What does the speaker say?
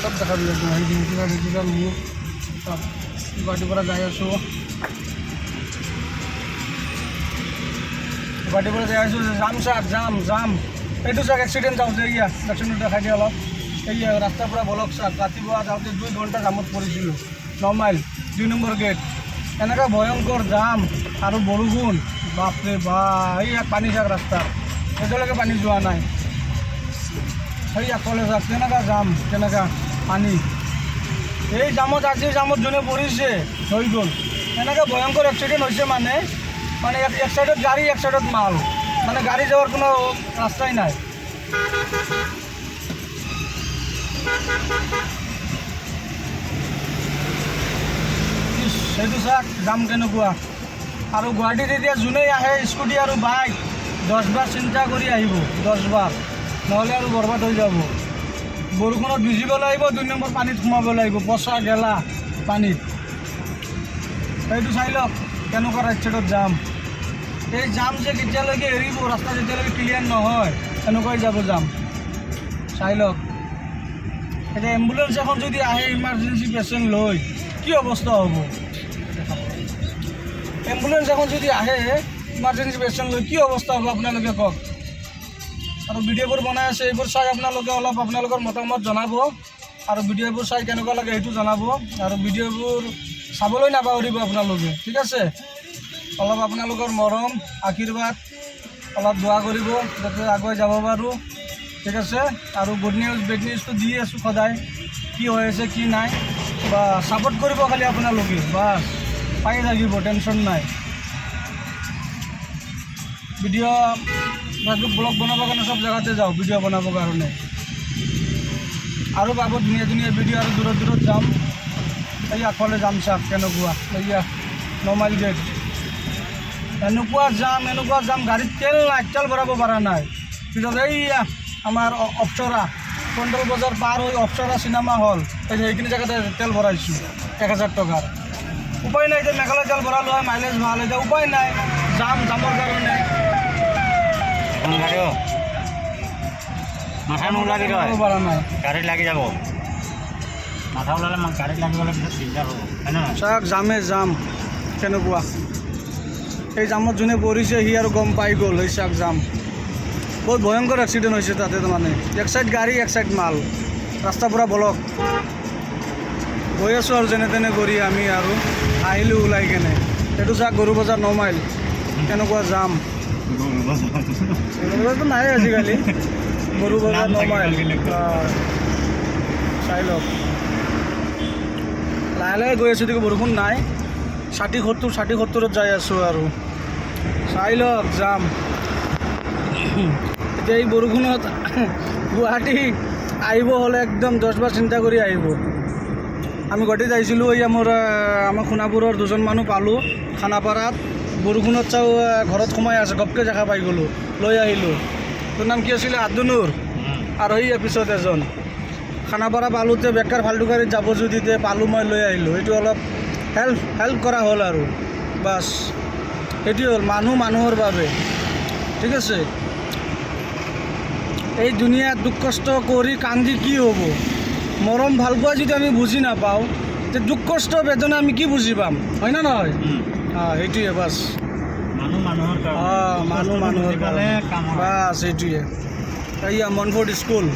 সব দেখা দিয়ে একদম এই ডিজিটাল ডিজিটাল মুখ সব গুৱাহাটীৰ পৰা যাই আছোঁ যাম চাক যাম এইটো চাক এক্সিডেণ্ট যাওঁতে এয়া দক্ষিণত দেখাই দিয়ে অলপ এই ৰাস্তাৰ পৰা বলক চাক ৰাতিপুৱা যাওঁতে 2 ঘণ্টা জামত পৰিছিলোঁ 9 মাইল 2 নম্বৰ গেট এনেকুৱা ভয়ংকৰ জাম আৰু বৰষুণ বাপৰে বা এই পানী চাক ৰাস্তাত এতিয়ালৈকে পানী যোৱা নাই সেই আগফালে চাওক কেনেকুৱা জাম কেনেকুৱা পানী এই জামত আজিৰ জামত যোনে পৰিছে হৈ গ'ল এনেকৈ ভয়ংকৰ এক্সিডেণ্ট হৈছে মানে এক সাইডত গাড়ী এক সাইডত মাল মানে গাড়ী যাওয়ার কোনো রাস্তাই নাই সেইটো চাক যাম কেনেকুৱা আৰু গুৱাহাটীত এতিয়া যোনেই আহে স্কুটি আৰু বাইক 10 বাৰ চিন্তা কৰি আহিব 10 বাৰ নহ'লে আৰু বৰবাদ হৈ যাব বৰষুণত ভিজিব লাগিব 2 নম্বৰ পানীত সোমাব লাগিব পচা গেলা পানীত সেইটো চাই লওক কেনেকুৱা ৰাইট চাইডত যাম এই জাম যে কেতিয়ালৈকে এৰিব ৰাস্তা যেতিয়ালৈকে ক্লিয়াৰ নহয় এনেকুৱাই যাব যাম চাই লওক এতিয়া এম্বুলেন্স এখন যদি আহে ইমাৰ্জেঞ্চি পেচেণ্ট লৈ কি অৱস্থা হ'ব এম্বুলেন্স এখন যদি আহে ইমাৰ্জেঞ্চি পেচেণ্ট লৈ কি অৱস্থা হ'ব আপোনালোকে কওক আৰু ভিডিঅ'বোৰ বনাই আছে এইবোৰ চাই আপোনালোকে অলপ আপোনালোকৰ মতামত জনাব আৰু ভিডিঅ'বোৰ চাই কেনেকুৱা লাগে সেইটো জনাব আৰু ভিডিঅ'বোৰ চাবলৈ নাপাহৰিব আপোনালোকে ঠিক আছে অলপ আপোনালোকৰ মৰম আশীৰ্বাদ অলপ দোৱা কৰিব যাতে আগুৱাই যাব পাৰোঁ ঠিক আছে আৰু গুড নিউজ বেড নিউজটো দি আছোঁ সদায় কি হৈ আছে কি নাই বা ছাপোৰ্ট কৰিব খালি আপোনালোকে বাছ পাই থাকিব টেনশ্যন নাই ভিডিঅ' ফেচবুক ব্লগ বনাবৰ কাৰণে চব জেগাতে যাওঁ ভিডিঅ' বনাবৰ কাৰণে আৰু পাব ধুনীয়া ধুনীয়া ভিডিঅ' আৰু দূৰত দূৰত যাম এই আগফালে যাম চাওক কেনেকুৱা এয়া 9 মাইল গেট এনেকুৱা যাম গাড়ীত তেল নাই তেল ভৰাব পৰা নাই পিছত এইয়া আমাৰ অপ্সৰা কণ্ট্ৰল বজাৰ পাৰ হৈ অপ্সৰা চিনেমা হল এইখিনি জেগাতে তেল ভৰাইছোঁ 1000 টকাৰ উপায় নাই এতিয়া মেঘালয় তেল ভৰালোঁ হয় মাইলেজ ভাল এতিয়া উপায় নাই জামৰ কাৰণে মাথা নোলাবি পৰা নাই গাড়ী লাগি যাব মাথা ওলালে গাড়ী লাগি গ'লে পিছত দিগদাৰ হ'ব হয় নহয় চাওক যাম কেনেকুৱা এই জামত যোনে পৰিছে সি আৰু গম পাই গ'ল এই চাওক জাম বহুত ভয়ংকৰ এক্সিডেণ্ট হৈছে তাতে মানে এক চাইড গাড়ী এক চাইড মাল ৰাস্তা পূৰা ব্লক গৈ আছোঁ আৰু যেনে তেনে কৰি আমি আৰু আহিলোঁ ওলাই কেনে সেইটো চাওক গৰু বজাৰ 9 মাইল কেনেকুৱা জাম গৰু বজাৰটো নাই আজিকালি গৰু বজাৰ 9 মাইল চাই লওক লাহে লাহে গৈ আছোঁ দেখি বৰষুণ নাই 60-70 যাই আছোঁ আৰু চাই লওক যাম এতিয়া এই বৰষুণত গুৱাহাটী আহিব হ'লে একদম 10 বাৰ চিন্তা কৰি আহিব আমি গুৱাহাটীত আহিছিলোঁ এই আমাৰ সোণাপুৰৰ 2জন মানুহ পালোঁ খানাপাৰাত বৰষুণত চাওঁ ঘৰত সোমাই আছে গপকৈ জেগা পাই গ'লোঁ লৈ আহিলোঁ তোৰ নাম কি আছিলে আব্দুনুৰ আৰু এই পিছত এজন খানাপাৰা পালোঁতে বেকাৰ ফাল্টু গাড়ীত যাব যদি পালোঁ মই লৈ আহিলোঁ এইটো অলপ হেল্প কৰা হ'ল আৰু বাছ এইটোৱে হ'ল মানুহৰ বাবে ঠিক আছে এই দুনিয়াত দুখ কষ্ট কৰি কান্দি কি হ'ব মৰম ভালপোৱা যদি আমি বুজি নাপাওঁ তে দুখ কষ্ট বেদনা আমি কি বুজি পাম হয় না নহয় সেইটোৱে বাছ মানুহ মানুহৰ কাৰণে বাছ এইটোৱে এইয়া মনফৰ্ড স্কুল